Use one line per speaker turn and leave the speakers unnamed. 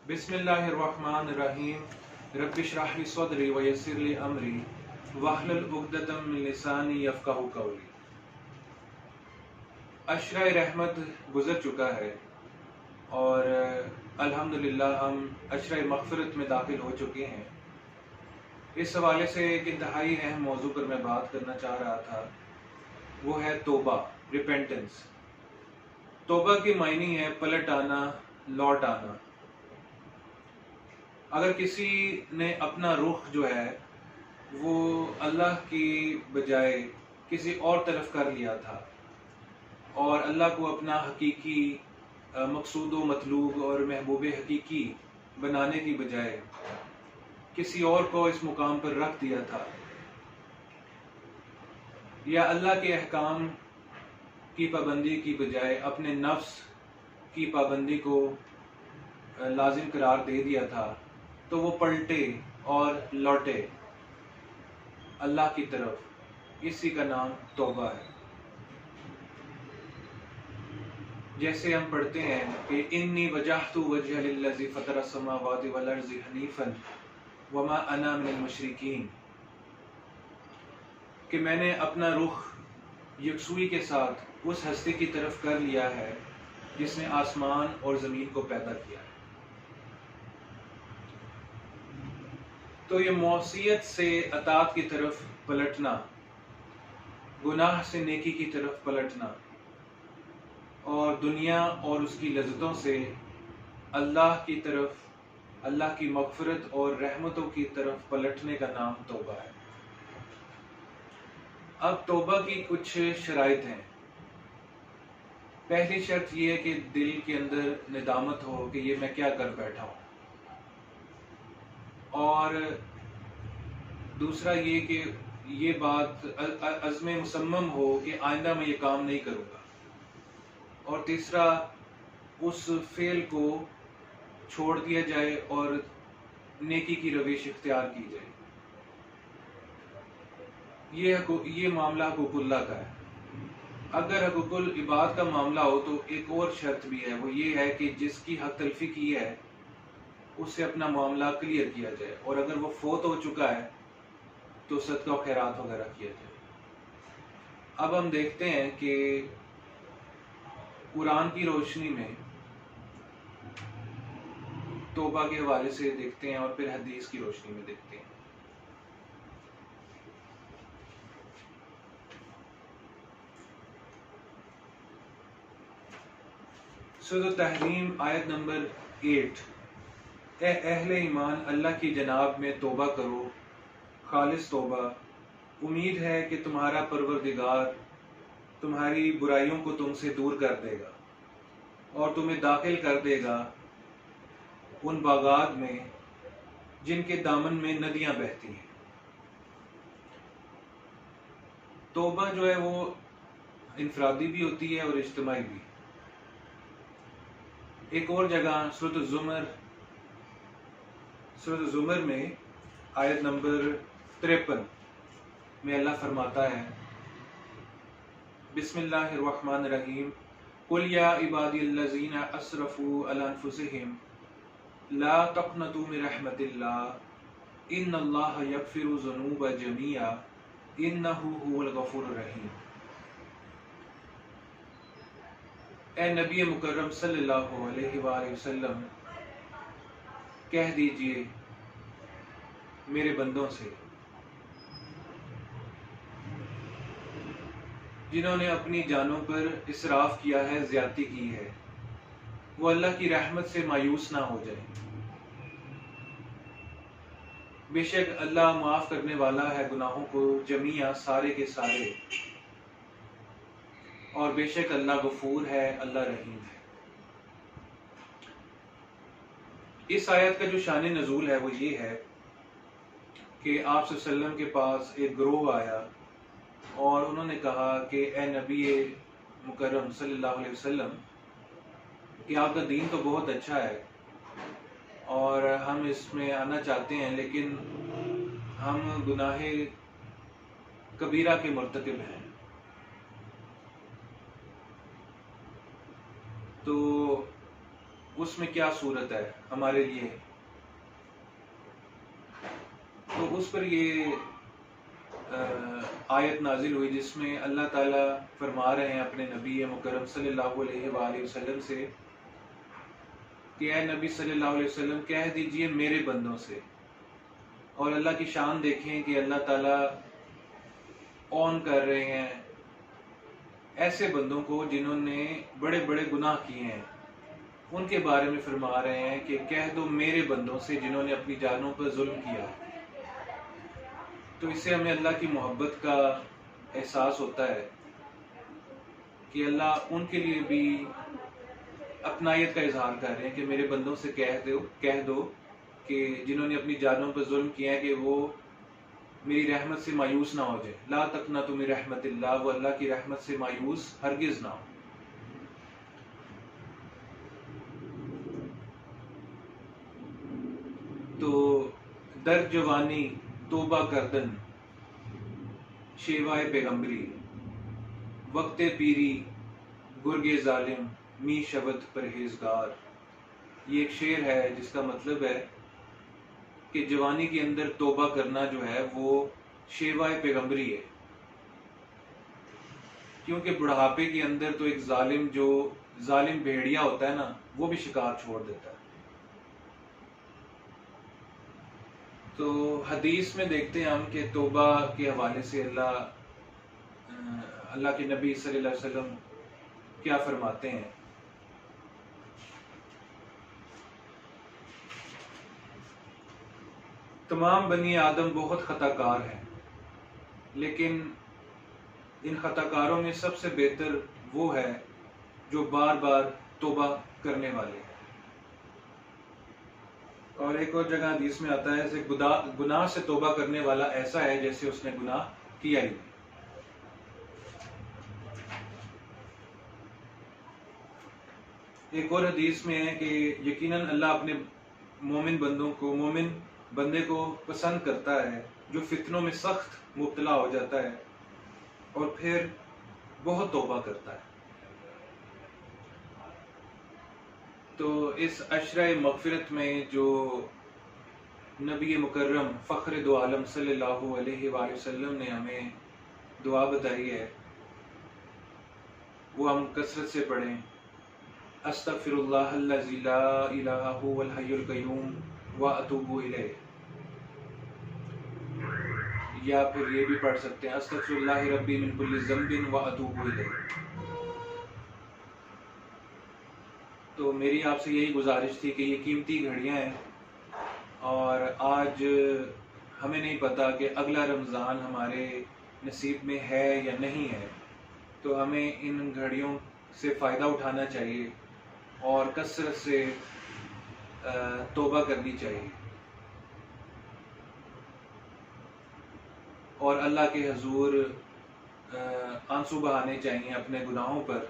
बिस्मिल्लाहिर्रहमानिर्रहीम रब्बि इश्रह ली सदरी व यस्सिर ली अमरी वहलुल उक़दतम मिन लिसानी यफ़क़हू क़ौली। अशरा रहमत गुज़र चुका है और अल्हम्दुलिल्लाह हम अशरा मग़फ़िरत में दाखिल हो चुके हैं। इस हवाले से एक इंतहाई अहम मौजू पर मैं बात करना चाह रहा था, वो है तौबा, रिपेंटेंस। तौबा की मायनी है पलट आना, लौट आना। अगर किसी ने अपना रुख जो है वो अल्लाह की बजाय किसी और तरफ कर लिया था और अल्लाह को अपना हकीकी मकसूद व मतलूब और महबूब हकीकी बनाने की बजाय किसी और को इस मुकाम पर रख दिया था, या अल्लाह के अहकाम की पाबंदी की बजाय अपने नफ्स की पाबंदी को लाजिम करार दे दिया था, तो वो पलटे और लौटे अल्लाह की तरफ। इसी का नाम तौबा है। जैसे हम पढ़ते हैं कि इन्नी वजहतु वजह लिल्लज़ी फ़तरा समावाति वल अर्ज़ि हनीफ़न वमा अना मिनल मुशरिकीन, कि मैंने अपना रुख यकसुई के साथ उस हस्ती की तरफ कर लिया है जिसने आसमान और ज़मीन को पैदा किया है। तो ये मौसियत से अतात की तरफ पलटना, गुनाह से नेकी की तरफ पलटना और दुनिया और उसकी लज्जतों से अल्लाह की तरफ, अल्लाह की मग़फ़िरत और रहमतों की तरफ पलटने का नाम तौबा है। अब तौबा की कुछ शराइत हैं। पहली शर्त यह है कि दिल के अंदर निदामत हो कि ये मैं क्या कर बैठा हूँ, और दूसरा ये कि ये बात अज़्म मुसम्मम हो कि आइंदा मैं ये काम नहीं करूँगा, और तीसरा उस फेल को छोड़ दिया जाए और नेकी की रविश इख्तियार की जाए। ये मामला हुकूकुल्लाह का है। अगर हुकूकुल इबाद का मामला हो तो एक और शर्त भी है, वो ये है कि जिसकी हक तलफी की है उससे अपना मामला क्लियर किया जाए, और अगर वो फोत हो चुका है तो सदका खैरात वगैरह किया जाए। अब हम देखते हैं कि कुरान की रोशनी में तौबा के हवाले से देखते हैं और फिर हदीस की रोशनी में देखते हैं। सूरह तहरीम आयत नंबर 8, ए अहले ईमान अल्लाह की जनाब में तौबा करो, खालिस तौबा। उम्मीद है कि तुम्हारा परवरदिगार तुम्हारी बुराइयों को तुमसे दूर कर देगा और तुम्हें दाखिल कर देगा उन बागात में जिनके दामन में नदियां बहती हैं। तौबा जो है वो इनफरादी भी होती है और इज्तिमाई भी। एक और जगह सूरह ज़ुमर में आयत नंबर 53 में अल्लाह फरमाता है, बिस्मिल्लाहिर्रहमानिर्रहीम, कुल या इबादियल्लज़ीना अस्रफू अला अनफुसिहिम ला तक़नतू मिन रहमतिल्लाह इन्नल्लाह यग़फ़िरु ज़ुनूब जमीआ इन्नहु हुवल गफ़ूरुर रहीम। ए नबी मुकर्रम सल्लल्लाहु अलैहि वसल्लम, कह दीजिए मेरे बंदों से जिन्होंने अपनी जानों पर इसराफ किया है, ज़्यादती की है, वो अल्लाह की रहमत से मायूस ना हो जाए। बेशक अल्लाह माफ़ करने वाला है गुनाहों को जमीया, सारे के सारे, और बेशक अल्लाह गफूर है, अल्लाह रहीम है। इस आयत का जो शान नज़ूल है वो ये है कि आप सल्लल्लाहु अलैहि वसल्लम के पास एक ग्रोह आया और उन्होंने कहा कि ए नबी मुकर्रम सल्लल्लाहु अलैहि वसल्लम, कि आपका दीन तो बहुत अच्छा है और हम इसमें आना चाहते हैं, लेकिन हम गुनाहे कबीरा के मुर्तकिब हैं। तो اس میں کیا صورت ہے ہمارے لیے، تو اس پر یہ آیت نازل ہوئی جس میں اللہ تعالیٰ فرما رہے ہیں اپنے نبی مکرم صلی اللہ علیہ وآلہ وسلم سے کہ اے نبی صلی اللہ علیہ وسلم کہہ دیجئے میرے بندوں سے. اور اللہ کی شان دیکھیں کہ اللہ تعالیٰ اون کر رہے ہیں ایسے بندوں کو جنہوں نے بڑے بڑے گناہ کیے ہیں، ان کے بارے میں فرما رہے ہیں کہ کہہ دو میرے بندوں سے جنہوں نے اپنی جانوں پر ظلم کیا. تو اس سے ہمیں اللہ کی محبت کا احساس ہوتا ہے کہ اللہ ان کے لیے بھی اپنائیت کا اظہار کر رہے ہیں کہ میرے بندوں سے کہہ دو کہ جنہوں نے اپنی جانوں پر ظلم کیا ہے کہ وہ میری رحمت سے مایوس نہ ہو جائے. لا تقنطوا من رحمت اللہ، وہ اللہ کی رحمت سے مایوس ہرگز نہ ہو. تو در جوانی توبہ کردن شیوائے پیغمبری، وقت پیری گرگ ظالم می شود پرہیزگار. یہ ایک شعر ہے جس کا مطلب ہے کہ جوانی کے اندر توبہ کرنا جو ہے وہ شیوائے پیغمبری ہے، کیونکہ بڑھاپے کے اندر تو ایک ظالم بھیڑیا ہوتا ہے نا، وہ بھی شکار چھوڑ دیتا ہے. تو حدیث میں دیکھتے ہیں ہم کہ توبہ کے حوالے سے اللہ کے نبی صلی اللہ علیہ وسلم کیا فرماتے ہیں. تمام بنی آدم بہت خطا کار ہیں، لیکن ان خطا کاروں میں سب سے بہتر وہ ہے جو بار بار توبہ کرنے والے ہیں. اور ایک اور جگہ حدیث میں آتا ہے کہ گناہ سے توبہ کرنے والا ایسا ہے جیسے اس نے گناہ کیا ہی نہیں. ایک اور حدیث میں ہے کہ یقیناً اللہ اپنے مومن بندے کو پسند کرتا ہے جو فتنوں میں سخت مبتلا ہو جاتا ہے اور پھر بہت توبہ کرتا ہے. تو اس عشرہ مغفرت میں جو نبی مکرم فخر دو عالم صلی اللہ علیہ وآلہ وسلم نے ہمیں دعا بتائی ہے وہ ہم کثرت سے پڑھیں. استغفر اللہ الذی لا الہ هو الحی القیوم واتوب الیہ، یا پھر یہ بھی پڑھ سکتے ہیں استغفر اللہ ربی من کل ذنب واتوب الیہ. تو میری آپ سے یہی گزارش تھی کہ یہ قیمتی گھڑیاں ہیں اور آج ہمیں نہیں پتا کہ اگلا رمضان ہمارے نصیب میں ہے یا نہیں ہے، تو ہمیں ان گھڑیوں سے فائدہ اٹھانا چاہیے اور کثرت سے توبہ کرنی چاہیے اور اللہ کے حضور آنسو بہانے چاہیے اپنے گناہوں پر